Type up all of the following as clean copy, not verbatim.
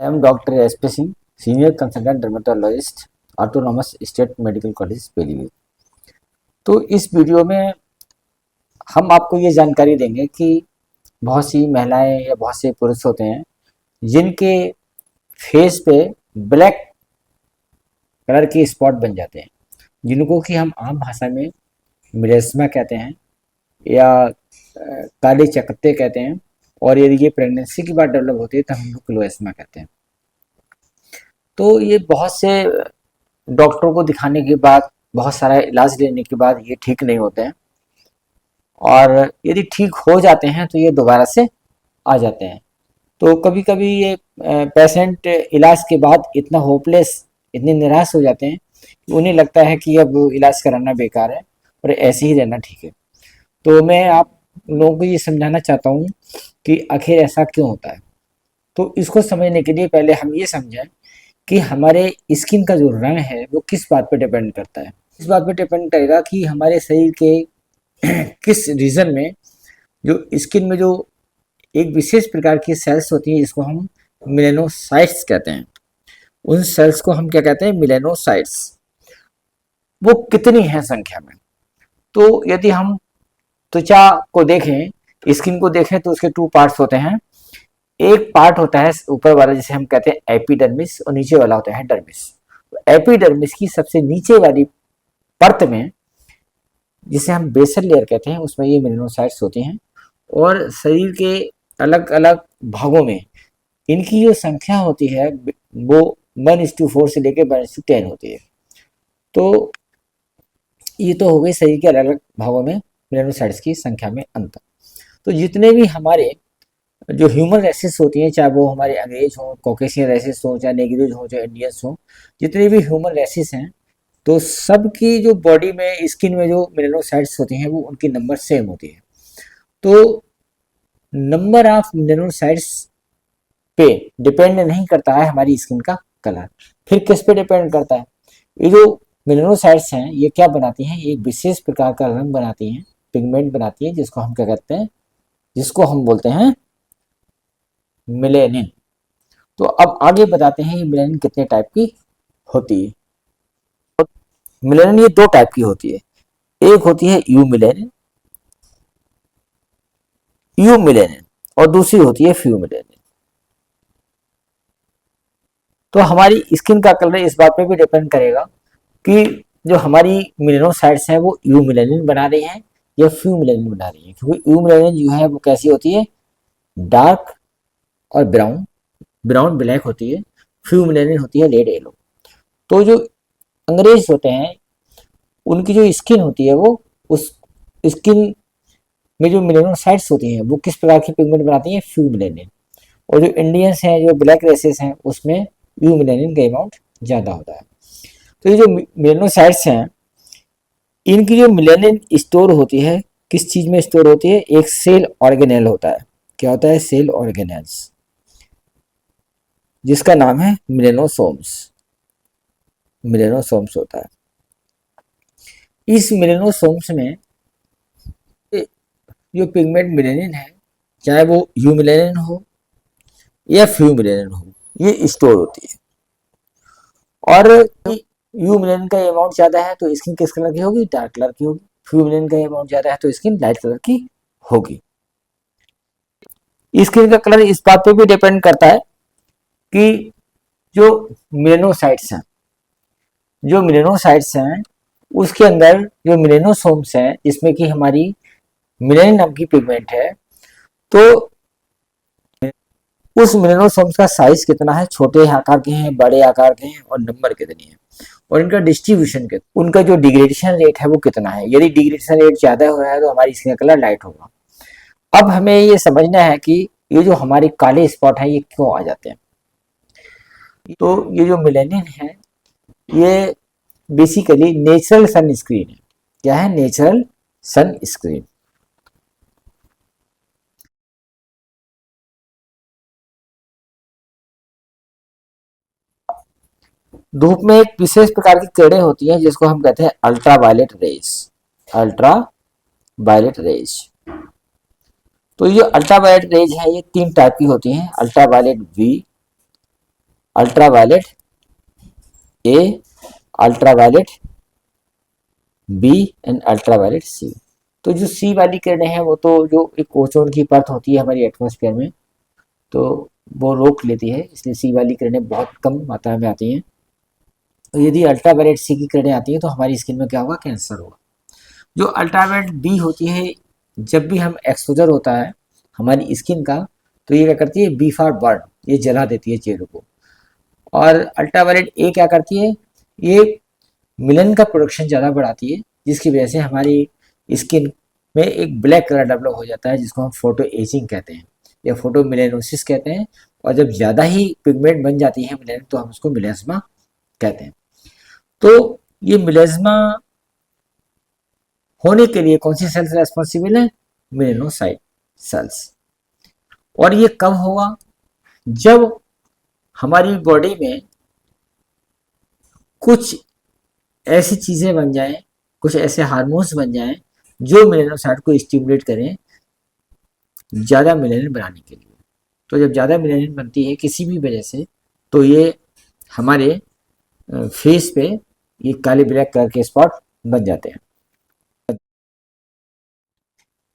I am Dr. S.P. Singh, Senior Consultant Dermatologist, Autonomous State Medical College, Pilibhit. तो इस video में हम आपको ये जानकारी देंगे कि बहुत सी महिलाएं या बहुत से पुरुष होते हैं जिनके फेस पे ब्लैक कलर के स्पॉट बन जाते हैं, जिनको कि हम आम भाषा में मिलेस्मा कहते हैं या काले चकत्ते कहते हैं। और यदि ये प्रेगनेंसी के बाद डेवलप होती है तो हम लोग क्लोएस्मा कहते हैं। तो ये बहुत से डॉक्टरों को दिखाने के बाद, बहुत सारा इलाज लेने के बाद ये ठीक नहीं होते हैं, और यदि ठीक हो जाते हैं तो ये दोबारा से आ जाते हैं। तो कभी कभी ये पेशेंट इलाज के बाद इतना होपलेस, इतने निराश हो जाते हैं कि उन्हें लगता है कि अब इलाज कराना बेकार है और ऐसे ही रहना ठीक है। तो मैं आप लोगों को ये समझाना चाहता हूँ कि आखिर ऐसा क्यों होता है। तो इसको समझने के लिए पहले हम ये समझें कि हमारे स्किन का जो रंग है वो किस बात पे डिपेंड करता है। इस बात पे डिपेंड करेगा कि हमारे शरीर के किस रीजन में, जो स्किन में जो एक विशेष प्रकार की सेल्स होती हैं जिसको हम मिलेनोसाइट्स कहते हैं, उन सेल्स को हम क्या कहते हैं, मिलेनोसाइट्स, वो कितनी है संख्या में। तो यदि हम त्वचा को देखें, स्किन को देखें, तो उसके टू पार्ट्स होते हैं। एक पार्ट होता है ऊपर वाला जिसे हम कहते हैं एपिडर्मिस, और नीचे वाला होता है डर्मिस। तो एपिडर्मिस की सबसे नीचे वाली परत में, जिसे हम बेसल लेयर कहते हैं, उसमें ये मेलानोसाइट्स होती हैं। और शरीर के अलग अलग भागों में इनकी जो संख्या होती है वो 1:4 से लेकर 1:10 होती है। तो ये तो हो गई शरीर के अलग अलग भागों में मेलानोसाइट्स की संख्या में अंतर। तो जितने भी हमारे जो ह्यूमन रेसेस होती हैं, चाहे वो हमारे अंग्रेज हों, कॉकेशियन रेसेस हों, चाहे नेग्रोज हों, चाहे इंडियंस हों, जितने भी ह्यूमन रेसेस हैं, तो सबकी जो बॉडी में, स्किन में जो मेलानोसाइट्स होती हैं वो उनकी नंबर सेम होती है। तो नंबर ऑफ मेलानोसाइट्स पे डिपेंड नहीं करता है हमारी स्किन का कलर। फिर किस पे डिपेंड करता है? ये जो मेलानोसाइट्स हैं ये क्या बनाती हैं, एक विशेष प्रकार का रंग बनाती हैं, पिगमेंट बनाती हैं, जिसको हम क्या कहते हैं, जिसको हम बोलते हैं मिलेनिन। तो अब आगे बताते हैं ये मिलेनिन कितने टाइप की होती है। मिलेनिन ये दो टाइप की होती है, एक होती है यू मिलेनिन, और दूसरी होती है फ्यू मिलेनिन। तो हमारी स्किन का कलर इस बात पे भी डिपेंड करेगा कि जो हमारी मिलेनोसाइट्स हैं वो यू मिलेनिन बना रही हैं या फ्यू मिलेनिन बना रही हैं। क्योंकि यू मिलेनिन जो है वो कैसी होती है, डार्क और ब्राउन, ब्राउन ब्लैक होती है। फ्यू मिलेनिन होती है रेड येलो। तो जो अंग्रेज होते हैं उनकी जो स्किन होती है वो, उस स्किन में जो मिलेनोसाइट्स होती हैं वो किस प्रकार की पिगमेंट बनाती हैं, फ्यू मिलेनिन। और जो इंडियंस हैं, जो ब्लैक रेसेस हैं, उसमें यू मिलेनिन का अमाउंट ज़्यादा होता है। तो ये जो मिलेनोसाइट्स हैं, इनकी जो मिलेनिन स्टोर होती है, किस चीज़ में स्टोर होती है, एक सेल ऑर्गेनेल होता है। क्या होता है? सेल ऑर्गेनेल्स, जिसका नाम है मिलेनोसोम्स। मिलेनोसोम्स होता है। इस मिलेनोसोम्स में जो पिगमेंट मिलेनिन है, चाहे वो यू मिलेनिन हो या फ्यू मिलेनिन हो, ये स्टोर होती है। और यू मिलेनिन का अमाउंट ज़्यादा है तो स्किन किस कलर की होगी, डार्क कलर की होगी। फ्यू मिलेनिन का अमाउंट ज़्यादा है तो स्किन लाइट कलर की होगी। स्किन का कलर इस बात पे भी डिपेंड करता है कि जो मिलेनोसाइट्स हैं, जो मिलेनोसाइट्स हैं उसके अंदर जो मिलेनोसोम्स हैं, जिसमें कि हमारी मिलेनिन नाम की पिगमेंट है, तो उस मिलेनोसोम्स का साइज कितना है, छोटे आकार के हैं, बड़े आकार के हैं, और नंबर कितनी है, और इनका डिस्ट्रीब्यूशन कितना, उनका जो डिग्रेडेशन रेट है वो कितना है। यदि डिग्रेडेशन रेट ज्यादा हो रहा है तो हमारी स्किन का कलर लाइट होगा। अब हमें ये समझना है कि ये जो हमारे काले स्पॉट है ये क्यों आ जाते हैं। तो ये जो मिलेनिन है ये बेसिकली नेचुरल सन स्क्रीन है। क्या है? नेचुरल सन स्क्रीन। धूप में एक विशेष प्रकार की किरणें होती हैं जिसको हम कहते हैं ultra violet rays. Ultra violet rays. तो ये अल्ट्रा वायलेट रेज है, ये तीन टाइप की होती हैं, ultra violet B, ultraviolet A, ultraviolet B and ultraviolet C. तो जो सी वाली किरणें हैं वो तो जो एक ओजोन की परत होती है हमारी एटमॉस्फेयर में, तो वो रोक लेती है, इसलिए सी वाली किरणें बहुत कम मात्रा में आती हैं। तो यदि अल्ट्रावायलेट सी की किरणें आती हैं तो हमारी स्किन में क्या होगा, कैंसर होगा। जो अल्ट्रावायलेट बी होती है, जब भी हम एक्सपोजर होता है हमारी स्किन का, तो ये क्या करती है, बी फॉर बर्न, ये जला देती है चेहरे को। और अल्ट्रावायलेट ए क्या करती है, ये मिलन का प्रोडक्शन ज़्यादा बढ़ाती है, जिसकी वजह से हमारी स्किन में एक ब्लैक कलर डेवलप हो जाता है, जिसको हम फोटो एजिंग कहते हैं या फोटो मिलेनोसिस कहते हैं। और जब ज़्यादा ही पिगमेंट बन जाती है मिलेन, तो हम उसको मिलेस्मा कहते हैं। तो ये मिलेस्मा होने के लिए कौन सी सेल्स रेस्पॉन्सिबल है, मेलेनोसाइट सेल्स। और ये कब होगा, जब हमारी बॉडी में कुछ ऐसी चीजें बन जाएं, कुछ ऐसे हार्मोन्स बन जाएं जो मेलेनोसाइट को स्टिमुलेट करें ज्यादा मेलेनिन बनाने के लिए। तो जब ज्यादा मेलेनिन बनती है किसी भी वजह से, तो ये हमारे फेस पे ये काले ब्लैक कलर के स्पॉट बन जाते हैं।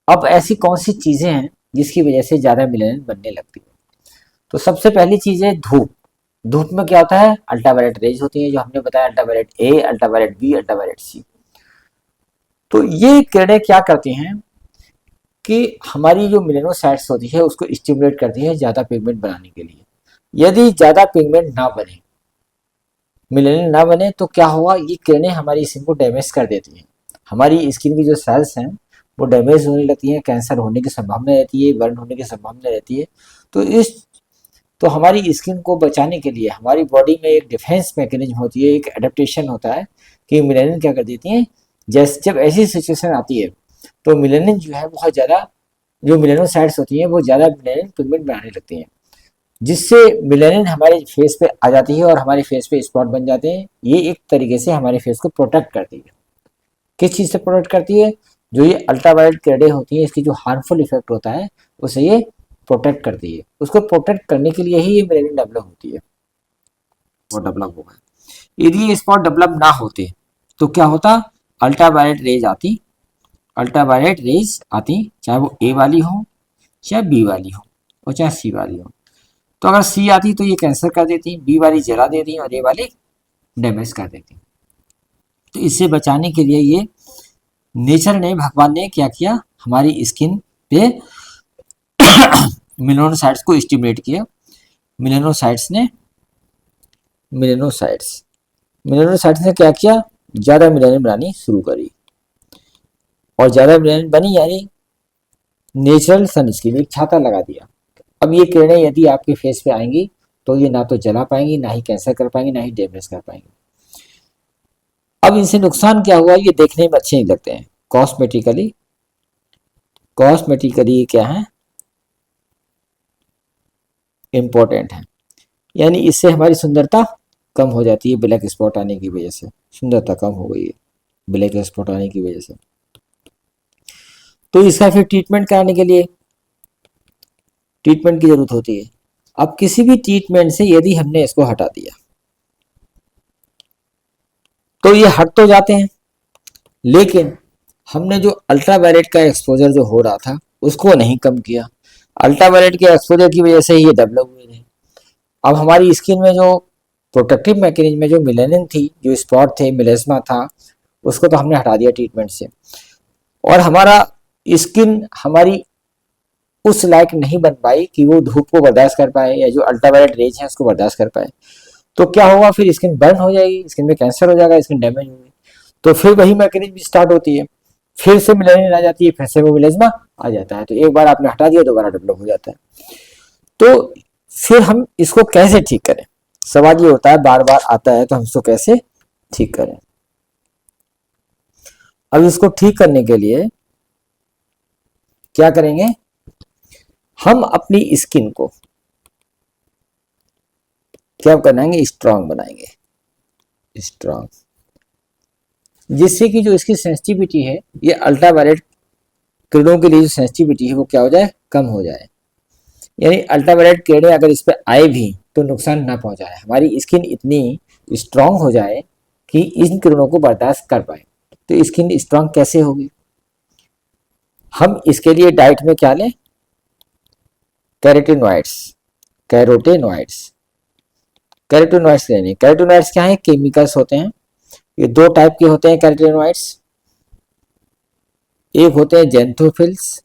अब ऐसी कौन सी चीजें हैं जिसकी वजह से ज्यादा मेलेनिन बनने लगती है। तो सबसे पहली चीज है धूप। धूप में क्या होता है, अल्ट्रावायलेट रेज होती है, जो हमने बताया, ultraviolet A, ultraviolet B, ultraviolet C. तो ये किरणें क्या करती हैं कि हमारी जो मेलेनोसाइट्स होती है उसको स्टिमुलेट करती है ज्यादा पिगमेंट बनाने के लिए। यदि ज्यादा पिगमेंट ना बने, मेलेनिन ना बने, तो क्या होगा, ये किरणें हमारी स्किन को डैमेज कर देती हैं। हमारी स्किन की जो सेल्स हैं वो डैमेज होने लगती हैं, कैंसर होने की संभावना रहती है, बर्न होने की संभावना रहती है। तो हमारी स्किन को बचाने के लिए हमारी बॉडी में एक डिफेंस मैकेनिज्म होती है, एक एडेप्टेशन होता है कि मेलेनिन क्या कर देती है, जब ऐसी सिचुएशन आती है तो मेलेनिन जो है बहुत ज़्यादा, जो मेलेनोसाइट्स होती हैं वो ज़्यादा मेलेनिन पिगमेंट बनाने लगती हैं, जिससे मेलेनिन हमारे फेस पे आ जाती है और हमारे फेस पे स्पॉट बन जाते हैं। ये एक तरीके से हमारे फेस को प्रोटेक्ट करती है। किस चीज़ से प्रोटेक्ट करती है, जो ये अल्ट्रावायलेट किरणें होती हैं इसकी जो हार्मफुल इफेक्ट होता है उसे ये प्रोटेक्ट करती है। उसको प्रोटेक्ट करने के लिए ही ये मेलेनिन डेवलप होती है, वो डेवलप होगा। यदि ये स्पॉट डेवलप ना होते तो क्या होता, अल्ट्रावायलेट रेज आती, अल्ट्रावायलेट रेज आती, चाहे वो ए वाली हो, चाहे बी वाली हो, और चाहे सी वाली हो। तो अगर सी आती तो ये कैंसर कर देती, बी वाली जला देती और ए वाली डैमेज कर देती। तो इससे बचाने के लिए ये नेचर ने, भगवान ने क्या किया, हमारी स्किन पे मेलेनोसाइट्स को स्टिमुलेट किया। मेलेनोसाइट्स ने क्या किया, ज़्यादा मेलेनिन बनानी शुरू करी, और ज़्यादा मेलेनिन बनी यानी नेचुरल सन स्किन, एक छाता लगा दिया। अब ये किरणें यदि आपके फेस पे आएंगी तो ये ना तो जला पाएंगी, ना ही कैंसर कर पाएंगी, ना ही डैमेज कर पाएंगी। अब इनसे नुकसान क्या हुआ, ये देखने में अच्छे नहीं लगते हैं। कॉस्मेटिकली क्या है, इम्पोर्टेंट है, यानी इससे हमारी सुंदरता कम हो जाती है। ब्लैक स्पॉट आने की वजह से सुंदरता कम हो गई है, ब्लैक स्पॉट आने की वजह से। तो इसका फिर ट्रीटमेंट कराने के लिए ट्रीटमेंट की जरूरत होती है। अब किसी भी ट्रीटमेंट से यदि हमने इसको हटा दिया तो ये हट तो जाते हैं, लेकिन हमने जो अल्ट्रावायलेट का एक्सपोजर जो हो रहा था उसको नहीं कम किया। अल्ट्रावायलेट के एक्सपोजर की वजह से ये डेवलप हुए थे। अब हमारी स्किन में जो प्रोटेक्टिव मैकेनिज्म में जो मेलेनिन थी, जो स्पॉट थे, मेलेस्मा था, उसको तो हमने हटा दिया ट्रीटमेंट से, और हमारा स्किन हमारी उस लायक नहीं बन पाई कि वो धूप को बर्दाश्त कर पाए या जो अल्ट्रावायलेट रेज है उसको बर्दाश्त कर पाए। तो क्या होगा, फिर स्किन बर्न हो जाएगी, स्किन में कैंसर हो जाएगा, स्किन डैमेज होगी। तो फिर वही मैकेनिज्म स्टार्ट होती है, फिर से मेलेनिन आ जाती है, फिर से वो मेलेस्मा आ जाता है। तो एक बार आपने हटा दिया, दोबारा डेवलप हो जाता है। तो फिर हम इसको कैसे ठीक करें, सवाल ये होता है, बार बार आता है, तो हम इसको कैसे ठीक करें। अब इसको ठीक करने के लिए क्या करेंगे, हम अपनी स्किन को क्या बनाएंगे, स्ट्रांग बनाएंगे, स्ट्रांग, जिससे कि जो इसकी सेंसिटिविटी है, ये अल्ट्रावायलेट किरणों के लिए जो सेंसिटिविटी है वो क्या हो जाए, कम हो जाए। यानी अल्ट्रावायलेट किरणें अगर इस पर आए भी तो नुकसान ना पहुंचाए, हमारी स्किन इतनी स्ट्रांग हो जाए कि इन किरणों को बर्दाश्त कर पाए। तो स्किन स्ट्रांग कैसे होगी? हम इसके लिए डाइट में क्या लें? कैरोटीनॉइड्स, कैरोटीनॉइड्स, कैरोटीनॉइड्स लेने। कैरोटीनॉइड्स क्या है? केमिकल्स होते हैं। ये दो टाइप के होते हैं कैरोटीनॉइड्स। एक होते हैं जेंथोफिल्स,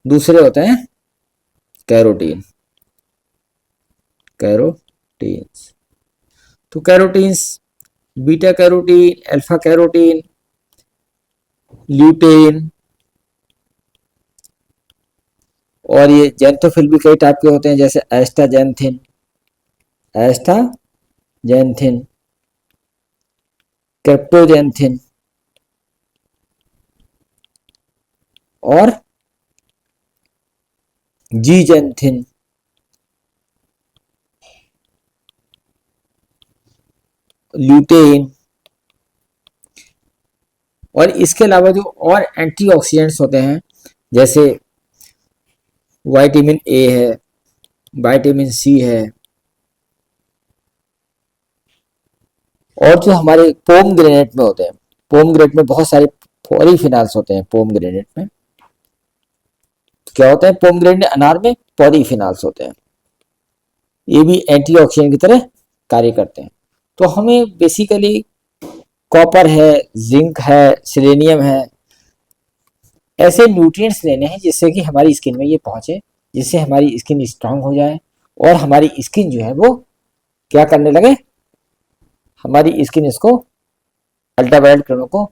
दूसरे होते हैं कैरोटीन, कैरोटीन्स। तो carotenes, beta carotene, alpha carotene, lutein, और ये जेंथोफिल भी कई टाइप के होते हैं, जैसे एस्टाजेंथिन, एस्टाजेंथिन, क्रिप्टोजेंथिन और जीजेंथिन। ल्यूटेन। और इसके अलावा जो और एंटीऑक्सीडेंट्स होते हैं, जैसे विटामिन ए है, विटामिन सी है, और जो हमारे पोमग्रेनेट में होते हैं, पोमग्रेनेट में बहुत सारे पॉलीफिनॉल्स होते हैं। पोमग्रेनेट में क्या होता है? पोमग्रेनेट अनार में पॉलीफिनॉल्स होते हैं, ये भी एंटीऑक्सीडेंट की तरह कार्य करते हैं। तो हमें बेसिकली कॉपर है, जिंक है, सेलेनियम है, ऐसे न्यूट्रिएंट्स लेने हैं जिससे कि हमारी स्किन में ये पहुंचे, जिससे हमारी स्किन स्ट्रांग हो जाए और हमारी स्किन जो है वो क्या करने लगे? हमारी स्किन इसको, अल्ट्रावायलेट किरणों को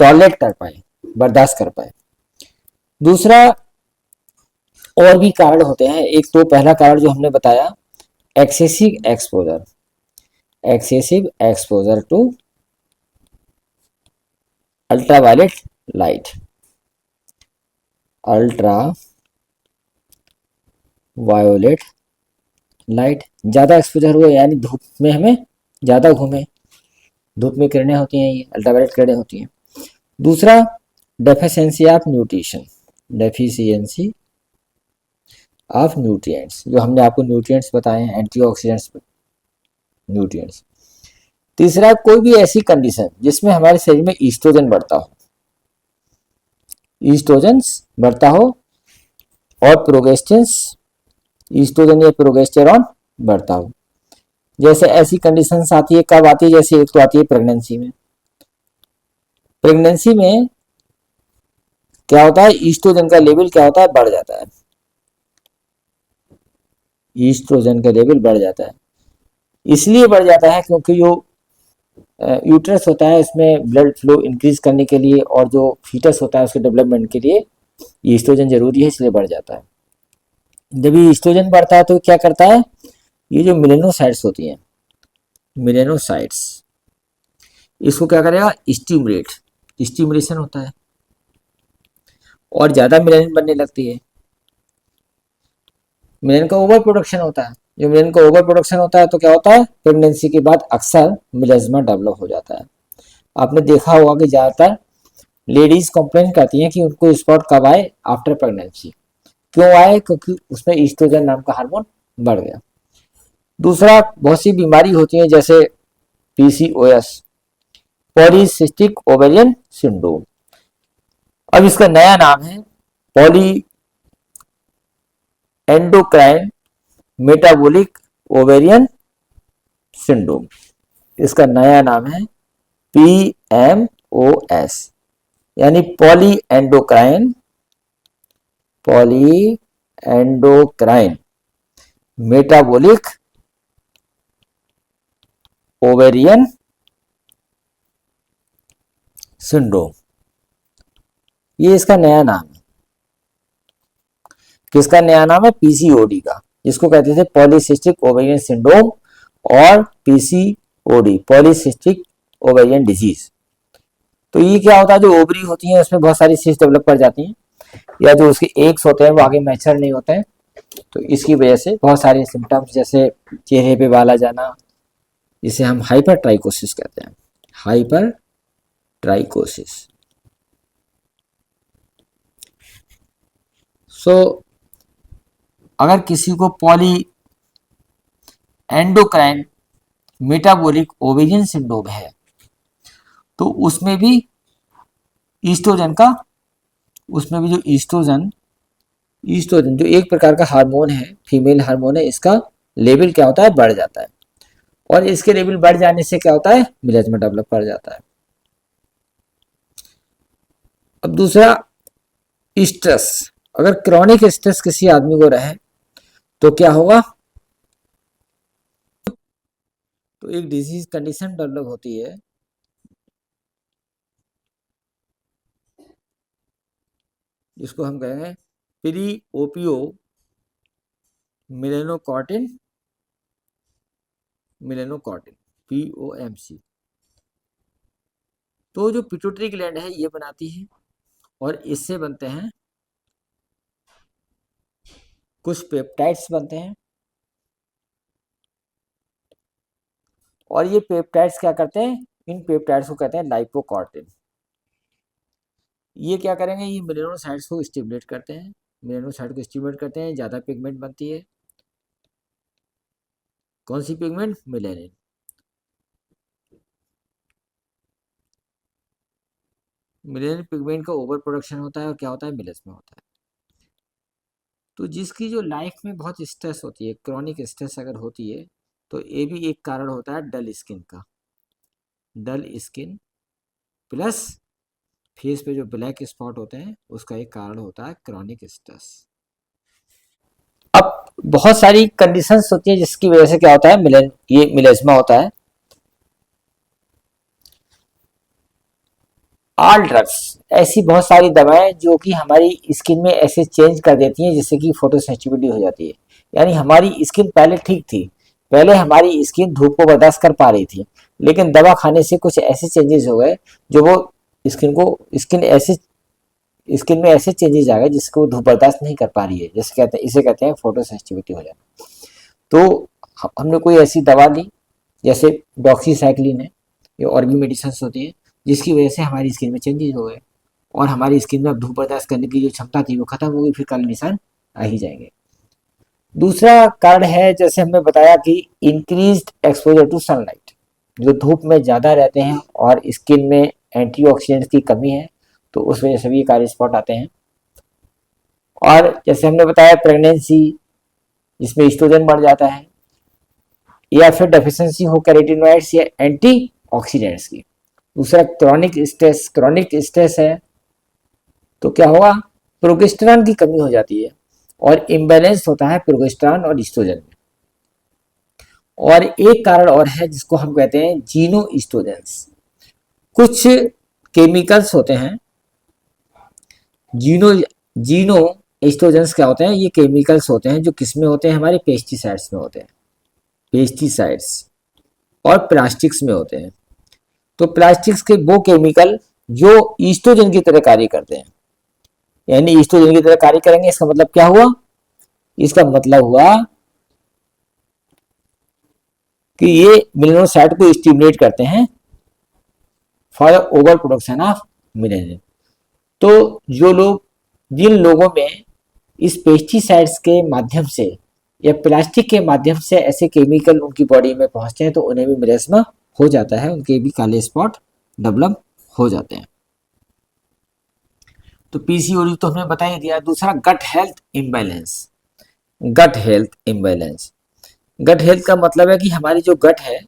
टॉलरेट कर पाए, बर्दाश्त कर पाए। दूसरा और भी कारण होते हैं। एक तो पहला कारण जो हमने बताया, excessive exposure, excessive exposure to ultraviolet light, ultra violet light, ज्यादा एक्सपोजर हुआ यानी धूप में हमें ज्यादा घूमे, धूप में किरणें होती हैं, ये अल्ट्रावायलेट किरणें होती हैं। दूसरा, deficiency of nutrition, deficiency of nutrients, जो हमने आपको न्यूट्रिएंट्स बताए हैं, एंटीऑक्सीडेंट्स न्यूट्रिएंट्स। तीसरा, कोई भी ऐसी कंडीशन जिसमें हमारे शरीर में ईस्ट्रोजन बढ़ता हो, ईस्ट्रोजन बढ़ता हो और प्रोगेस्टेंस, ईस्ट्रोजन या प्रोगेस्टेरॉन बढ़ता हो। जैसे ऐसी कंडीशंस आती है, कब आती है? जैसे एक तो आती है प्रेगनेंसी में। प्रेगनेंसी में क्या होता है? ईस्ट्रोजन का लेवल क्या होता है? बढ़ जाता है, ईस्ट्रोजन का लेवल बढ़ जाता है। इसलिए बढ़ जाता है क्योंकि जो यूट्रस होता है इसमें ब्लड फ्लो इंक्रीज करने के लिए और जो फीटस होता है उसके डेवलपमेंट के लिए ईस्ट्रोजन जरूरी है, इसलिए बढ़ जाता है। जब ये ईस्ट्रोजन बढ़ता है तो क्या करता है? ये जो मेलेनोसाइट्स होती हैं, मेलेनोसाइट्स, इसको क्या करेगा? स्टिमुलेट, स्टिमुलेशन होता है और ज्यादा मेलेनिन बनने लगती है। मेलेनिन का ओवर प्रोडक्शन होता है। जो मेलेनिन का ओवर प्रोडक्शन होता है तो क्या होता है? प्रेगनेंसी के बाद अक्सर मिलेज्मा डेवलप हो जाता है। आपने देखा होगा कि ज्यादातर लेडीज कंप्लेन करती हैं कि उनको स्पॉट कब आए? After pregnancy. क्यों आए? क्योंकि उसमें ईस्ट्रोजन नाम का हार्मोन बढ़ गया। दूसरा, बहुत सी बीमारी होती है जैसे पीसीओएस, पॉलीसिस्टिक ओवेरियन सिंड्रोम। अब इसका नया नाम है poly endocrine metabolic ovarian syndrome. इसका नया नाम है PMOS, यानी poly endocrine metabolic ovarian syndrome. ये इसका नया नाम है। किसका नया नाम है? पीसीओडी का, जिसको कहते थे पॉलीसिस्टिक ओवेरियन सिंड्रोम और पीसीओडी, पॉलीसिस्टिक ओवेरियन डिजीज। तो ये क्या होता है? जो ओवरी होती है उसमें बहुत सारी सिस्ट डेवलप कर जाती हैं, या जो उसके एग्स होते हैं वो आगे मैच्योर नहीं होते हैं, तो इसकी वजह से बहुत सारे सिम्टम्स जैसे चेहरे पे बाल आ जाना, जिसे हम हाइपर ट्राइकोसिस कहते हैं, हाइपर ट्राइकोसिस। सो अगर किसी को poly endocrine metabolic obesity syndrome है तो उसमें भी ईस्ट्रोजन का, उसमें भी जो ईस्ट्रोजन ईस्ट्रोजन जो एक प्रकार का हार्मोन है, फीमेल हार्मोन है, इसका लेवल क्या होता है, बढ़ जाता है। और इसके लेवल बढ़ जाने से क्या होता है, मिलेस्मा डेवलप कर जाता है। अब दूसरा स्ट्रेस, अगर क्रॉनिक स्ट्रेस किसी आदमी को रहे तो क्या होगा, तो एक डिजीज कंडीशन डेवलप होती है जिसको हम कहेंगे प्री ओपियो मिलेनोकॉर्टिन POMC। तो जो पिट्यूटरी ग्लैंड है ये बनाती है और इससे बनते हैं कुछ पेप्टाइड्स बनते हैं और ये पेप्टाइड्स क्या करते हैं, इन पेप्टाइड्स को कहते हैं लाइपोकॉर्टिन। ये क्या करेंगे, ये मेलानोसाइट्स को स्टिमुलेट करते हैं, मेलानोसाइट को स्टिमुलेट करते हैं, ज़्यादा पिगमेंट बनती है। कौन सी पिगमेंट, मेलानिन। मेलानिन पिगमेंट का ओवर प्रोडक्शन होता है और क्या होता है, मेलास्मा होता है। तो जिसकी जो लाइफ में बहुत स्ट्रेस होती है, क्रॉनिक स्ट्रेस अगर होती है, तो ये भी एक कारण होता है डल स्किन का। डल स्किन प्लस फेस पे जो ब्लैक स्पॉट होते हैं उसका एक कारण होता है क्रॉनिक स्ट्रेस। अब बहुत सारी कंडीशंस होती है जिसकी वजह से क्या होता है, ये मिलेस्मा होता है। ऑल ड्रग्स, ऐसी बहुत सारी दवाएं जो कि हमारी स्किन में ऐसे चेंज कर देती हैं जिससे कि फोटोसेंसिटिविटी हो जाती है। यानी हमारी स्किन पहले ठीक थी, पहले हमारी स्किन धूप को बर्दाश्त कर पा रही थी, लेकिन दवा खाने से कुछ ऐसे चेंजेस हो गए जो वो स्किन में ऐसे चेंजेस आ गए जिसको धूप बर्दाश्त नहीं कर पा रही है, जैसे कहते हैं, इसे कहते हैं फोटोसेंसिटिविटी हो जाना। तो हमने कोई ऐसी दवा ली जैसे डॉक्सीसाइक्लिन है, ये और भी मेडिसिन होती है जिसकी वजह से हमारी स्किन में चेंजेस हो गए और हमारी स्किन में अब धूप बर्दाश्त करने की जो क्षमता थी वो खत्म हो गई, फिर काले निशान आ ही जाएंगे। दूसरा कारण है, जैसे हमने बताया कि इंक्रीज्ड एक्सपोजर टू सनलाइट, जो धूप में ज़्यादा रहते हैं और स्किन में एंटीऑक्सीडेंट्स की कमी है तो उस वजह से भी काले स्पॉट आते हैं। और जैसे हमने बताया प्रेगनेंसी, जिसमें एस्ट्रोजन बढ़ जाता है, या फिर डेफिशिएंसी हो कैरोटीनॉइड्स या एंटीऑक्सीडेंट्स की। दूसरा क्रोनिक स्ट्रेस है तो क्या होगा, प्रोजेस्टेरॉन की कमी हो जाती है और इम्बैलेंस होता है प्रोजेस्टेरॉन और एस्ट्रोजन में। और एक कारण और है जिसको हम कहते हैं जीनो एस्ट्रोजेंस। कुछ केमिकल्स होते हैं जीनो एस्ट्रोजेंस क्या होते हैं, ये केमिकल्स होते हैं जो किसमें होते हैं, हमारे पेस्टिसाइड्स में होते हैं, पेस्टिसाइड्स और प्लास्टिक्स में होते हैं। तो प्लास्टिक्स के वो केमिकल जो ईस्ट्रोजन की तरह कार्य करते हैं, यानी ईस्ट्रोजन की तरह कार्य करेंगे, इसका मतलब क्या हुआ, इसका मतलब हुआ कि ये मेलानोसाइट को स्टिमुलेट करते हैं for over production of melanin. तो जिन लोगों में इस पेस्टिसाइड्स के माध्यम से या प्लास्टिक के माध्यम से ऐसे केमिकल उनकी बॉडी में पहुंचते हैं तो उन्हें भी मेलास्मा हो जाता है, उनके भी काले स्पॉट डेवलप हो जाते हैं। तो पीसीओडी तो हमने बता ही दिया। दूसरा gut health imbalance. Gut health का मतलब है कि हमारी जो गट है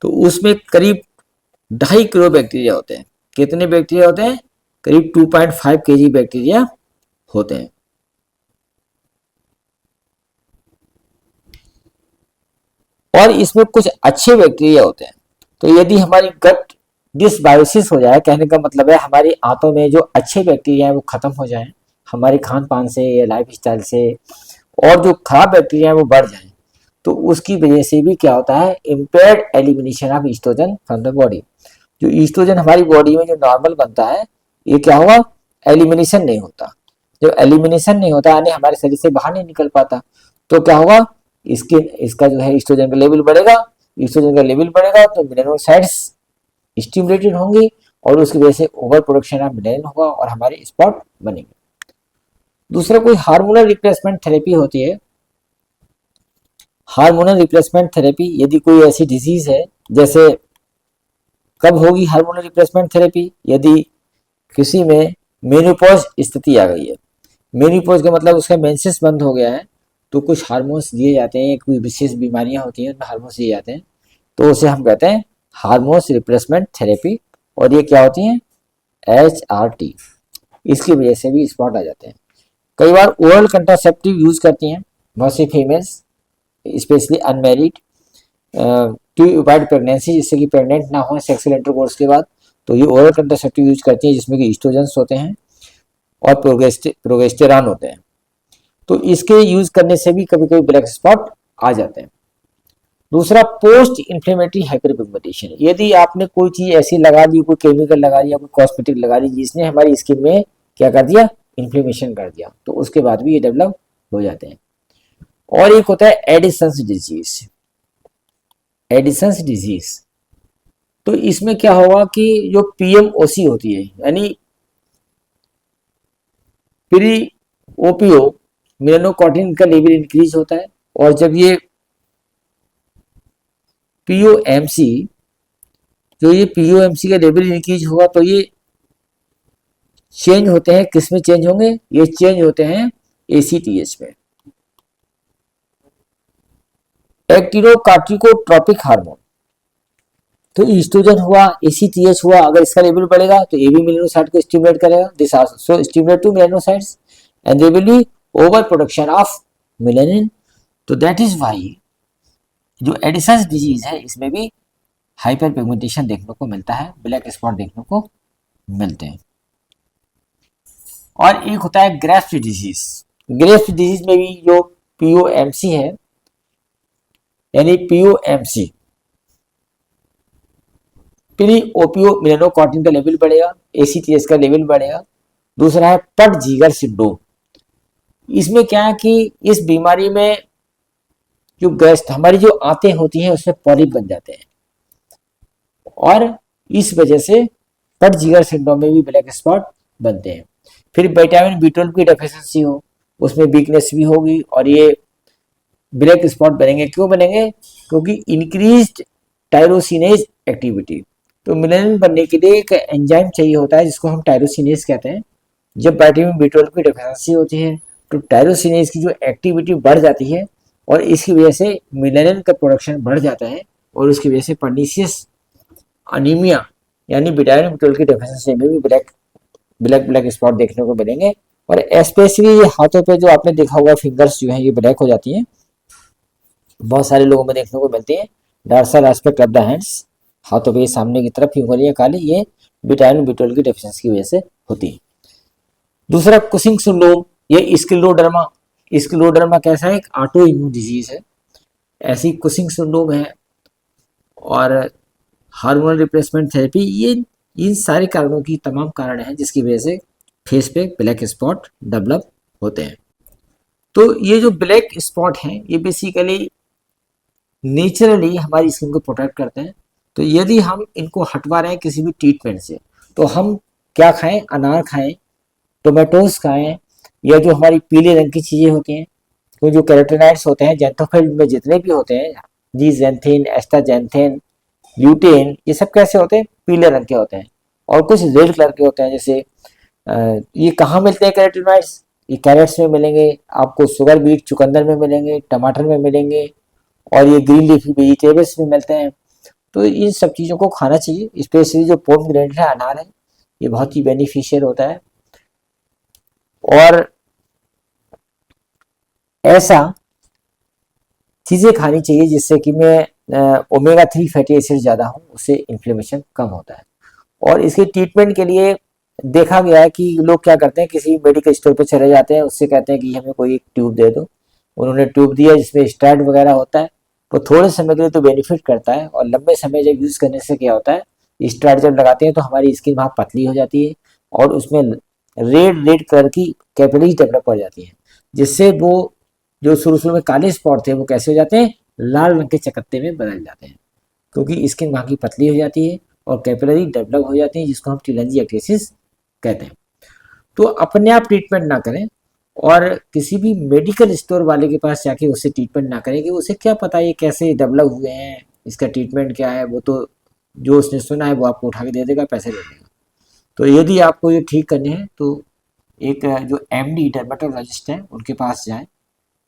तो उसमें करीब 2.5 करोड़ बैक्टीरिया होते हैं। कितने बैक्टीरिया होते हैं, करीब 2.5 kg बैक्टीरिया होते हैं। और इसमें कुछ अच्छे बैक्टीरिया होते हैं। तो यदि हमारी गट डिसबायोसिस हो जाए, कहने का मतलब है हमारी आंतों में जो अच्छे बैक्टीरिया हैं वो खत्म हो जाए हमारे खान पान से या लाइफ स्टाइल से, और जो खराब बैक्टीरिया है वो बढ़ जाए, तो उसकी वजह से भी क्या होता है, impaired elimination of estrogen from the body. जो ईस्ट्रोजन हमारी बॉडी में जो नॉर्मल बनता है, ये क्या हुआ, एलिमिनेशन नहीं होता। जब एलिमिनेशन नहीं होता यानी हमारे शरीर से बाहर नहीं निकल पाता, तो क्या होगा, इसका जो है ईस्ट्रोजन का लेवल बढ़ेगा। ईस्ट्रोजन का लेवल बढ़ेगा तो मेलानोसाइट्स स्टिमुलेटेड होंगी और उसकी वजह से ओवर प्रोडक्शन ऑफ मेलानिन होगा और हमारे स्पॉट बनेंगे। दूसरा कोई हार्मोनल रिप्लेसमेंट थेरेपी होती है। हार्मोनल रिप्लेसमेंट थेरेपी, यदि कोई ऐसी डिजीज है, जैसे कब होगी हार्मोनल रिप्लेसमेंट थेरेपी? यदि किसी में मेनोपॉज स्थिति आ गई है। मेनोपॉज का मतलब उसका मेंसेस बंद हो गया है, तो कुछ हार्मोन्स दिए जाते हैं, कोई विशेष बीमारियां होती हैं, उनमें हार्मोन्स दिए जाते हैं, तो उसे हम कहते हैं हार्मोन्स रिप्लेसमेंट थेरेपी। और ये क्या होती हैं? HRT। इसकी वजह से भी स्पॉट आ जाते हैं। कई बार ओरल कंट्रासेप्टिव यूज करती हैं बहुत सी females, specially unmarried, to avoid pregnancy, जिससे कि प्रेग्नेंट ना हो सेक्सुअल इंटरकोर्स के बाद, तो ये ओरल कंट्रासेप्टिव यूज करती हैं, जिसमें कि ईस्ट्रोजेंस होते हैं और प्रोगेस्टेरॉन होते हैं। तो इसके यूज करने से भी कभी कभी ब्लैक स्पॉट आ जाते हैं। दूसरा, पोस्ट इन्फ्लेमेटरी हाइपरपिगमेंटेशन। यदि आपने कोई चीज ऐसी लगा दी, कोई केमिकल लगा दिया, कोई कॉस्मेटिक लगा दी, जिसने हमारी स्किन में क्या कर दिया? इन्फ्लेमेशन कर दिया, तो उसके बाद भी ये डेवलप हो जाते हैं। और एक होता है एडिसन्स डिजीज। एडिसन्स डिजीज, तो इसमें क्या होगा कि जो PMOC होती है, यानी प्री ओपियो मेलानोकॉर्टिन का लेवल इंक्रीज होता है, और जब ये POMC, जो ये POMC का लेवल इंक्रीज होगा, तो ये चेंज होते हैं, किस में चेंज होंगे? ये चेंज होते हैं ACTH में, एक्टिनोकार्टिकोट्रोपिक हार्मोन। तो ईस्ट्रोजन हुआ, ACTH हुआ, अगर इसका लेवल बढ़ेगा तो ये भी मेलानोसाइट को स्टिमुलेट करेगा, this also stimulate to melanocytes and there will be over production of melanin. तो दैट इज व्हाई जो एडिसन्स डिजीज है, इसमें भी हाइपर पिगमेंटेशन देखने को मिलता है, ब्लैक स्पॉट देखने को मिलते हैं। और एक होता है ग्रेफ्ट डिजीज। ग्रेफ्ट डिजीज में भी जो POMC है, यानी POMC प्री ओपियो मेलानोकॉर्टिन का लेवल बढ़ेगा, ACTH का लेवल बढ़ेगा। दूसरा है पट-जीगर सिंड्रोम। इसमें क्या है कि इस बीमारी में जो गैस हमारी जो आंतें होती हैं, उसमें पॉलिप बन जाते हैं, और इस वजह से पट-जीगर सिंड्रोम में भी ब्लैक स्पॉट बनते हैं। फिर विटामिन B12 की डेफिशिएंसी हो, उसमें वीकनेस भी होगी, और ये ब्लैक स्पॉट बनेंगे। क्यों बनेंगे? क्योंकि इंक्रीज्ड टायरोसिनेज एक्टिविटी। तो मेलानिन बनने के लिए एक एंजाइम चाहिए होता है, जिसको हम टायरोसिनेज कहते हैं। जब विटामिन B12 की डेफिशिएंसी होती है, तो टायरोसिनेज की जो एक्टिविटी बढ़ जाती है, और इसकी वजह से मेलानिन का प्रोडक्शन बढ़ जाता है, और उसकी वजह से पर्नीशियस अनीमिया, यानी विटामिन B12 की डेफिशिएंसी में भी ब्लैक स्पॉट देखने को मिलेंगे। और स्पेशली ये हाथों पे जो आपने देखा होगा, फिंगर्स जो है ये ब्लैक हो जाती हैं, बहुत सारे लोगों में देखने को मिलती है। Dorsal aspect of the hands, हाथों पे सामने की तरफ फिंगलियां काली, ये विटामिन B12 की डेफिशिएंसी की वजह से होती है। दूसरा, कुशिंग सिंड्रोम, ये स्क्लेरोडर्मा। स्क्लेरोडर्मा कैसा है? एक ऑटो इम्यून डिजीज है, ऐसी कुशिंग सिंड्रोम है। और हार्मोनल रिप्लेसमेंट थेरेपी, ये इन सारे कारणों की तमाम कारण है जिसकी वजह से फेस पे ब्लैक स्पॉट डेवलप होते हैं। तो ये जो ब्लैक स्पॉट हैं, ये बेसिकली नेचुरली हमारी स्किन को प्रोटेक्ट करते हैं। तो यदि हम इनको हटवा रहे हैं किसी भी ट्रीटमेंट से, तो हम क्या खाएं? अनार खाएं, टोमेटोज खाएं, या जो हमारी पीले रंग की चीजें होती हैं, तो जो कैरोटीनॉइड्स होते हैं ज़ैंथोफाइल में जितने भी होते हैं, जीजेंथिन, एस्टाजेंथिन, ल्यूटेन, ये सब कैसे होते हैं? पीले रंग के होते हैं। और कुछ रेड कलर के होते हैं, जैसे ये कहाँ मिलते हैं कैरोटीनॉइड्स? ये कैरेट्स में मिलेंगे, आपको शुगर बीट चुकंदर में मिलेंगे, टमाटर में मिलेंगे, और ये ग्रीन लीफी वेजिटेबल्स में मिलते हैं। तो इन सब चीज़ों को खाना चाहिए। स्पेशली जो पोमग्रेनेट है, अनार है, ये बहुत ही बेनिफिशियल होता है। और ऐसा चीज़ें खानी चाहिए जिससे कि मैं ओमेगा 3 फैटी एसिड ज़्यादा हो, उससे इन्फ्लेमेशन कम होता है। और इसके ट्रीटमेंट के लिए देखा गया है कि लोग क्या करते हैं, किसी मेडिकल स्टोर पर चले जाते हैं, उससे कहते हैं कि हमें कोई एक ट्यूब दे दो। उन्होंने ट्यूब दिया जिसमें स्टेरॉइड वगैरह होता है, तो थोड़े समय के लिए तो बेनिफिट करता है, और लंबे समय जब यूज़ करने से क्या होता है, स्टेरॉइड जब लगाते हैं तो हमारी स्किन वहाँ पतली हो जाती है, और उसमें रेड रेड कलर की कैपिलरीज डेवलप हो जाती हैं, जिससे वो जो शुरू शुरू में काले स्पॉट थे, वो कैसे हो जाते हैं? लाल रंग के चकत्ते में बदल जाते हैं, क्योंकि स्किन वहाँ की पतली हो जाती है और कैपिलरी डेवलप हो जाती है, जिसको हम टिलंजी एक्टेसिस कहते हैं। तो अपने आप ट्रीटमेंट ना करें, और किसी भी मेडिकल स्टोर वाले के पास जाके उससे ट्रीटमेंट ना करें कि उसे क्या पता ये कैसे डेवलप हुए हैं, इसका ट्रीटमेंट क्या है। वो तो जो उसने सुना है वो आपको उठा के दे देगा, पैसे ले लेगा। तो यदि आपको ये ठीक करने हैं तो एक जो एमडी डर्मेटोलॉजिस्ट है उनके पास जाएं,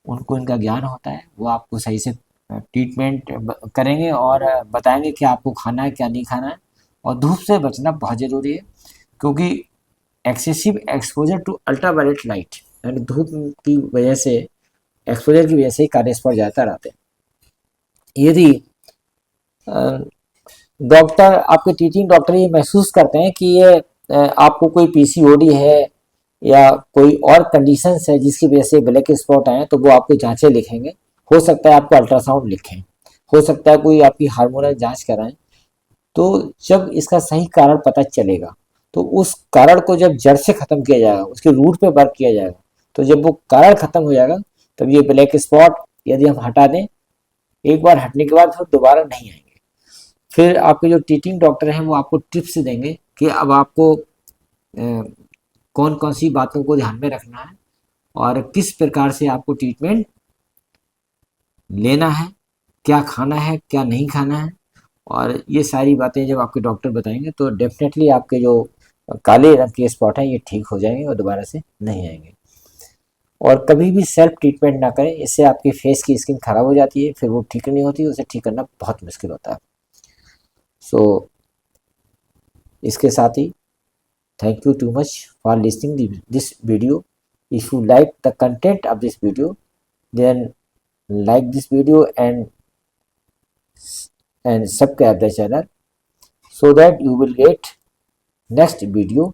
उनको इनका ज्ञान होता है, वो आपको सही से ट्रीटमेंट करेंगे और बताएंगे कि आपको खाना है क्या नहीं खाना है। और धूप से बचना बहुत ज़रूरी है, क्योंकि excessive exposure to ultraviolet light यानी धूप की वजह से, एक्सपोजर की वजह से कार्य स्पॉट ज़्यादा रहते हैं। यदि डॉक्टर, आपके टीचिंग डॉक्टर ये महसूस करते हैं कि ये आपको कोई पीसीओडी है या कोई और कंडीशंस है जिसकी वजह से ब्लैक स्पॉट आए, तो वो आपको जांचें लिखेंगे। हो सकता है आपको अल्ट्रासाउंड लिखें, हो सकता है कोई आपकी हार्मोनल जांच कराएं। तो जब इसका सही कारण पता चलेगा तो उस कारण को जब जड़ से खत्म किया जाएगा, उसके रूट पे वर्क किया जाएगा, तो जब वो कारण खत्म हो जाएगा तब ये ब्लैक स्पॉट यदि हम हटा दें, एक बार हटने के बाद फिर दोबारा नहीं आएंगे। फिर आपके जो टीचिंग डॉक्टर हैं वो आपको टिप्स देंगे कि अब आपको कौन कौन सी बातों को ध्यान में रखना है और किस प्रकार से आपको ट्रीटमेंट लेना है, क्या खाना है क्या नहीं खाना है। और ये सारी बातें जब आपके डॉक्टर बताएंगे तो डेफिनेटली आपके जो काले रंग के स्पॉट हैं ये ठीक हो जाएंगे और दोबारा से नहीं आएंगे। और कभी भी सेल्फ ट्रीटमेंट ना करें, इससे आपकी फेस की स्किन खराब हो जाती है, फिर वो ठीक नहीं होती, उसे ठीक करना बहुत मुश्किल होता है। सो इसके साथ ही thank you too much for listening this video. If you like the content of this video, then like this video and subscribe the channel so that you will get next video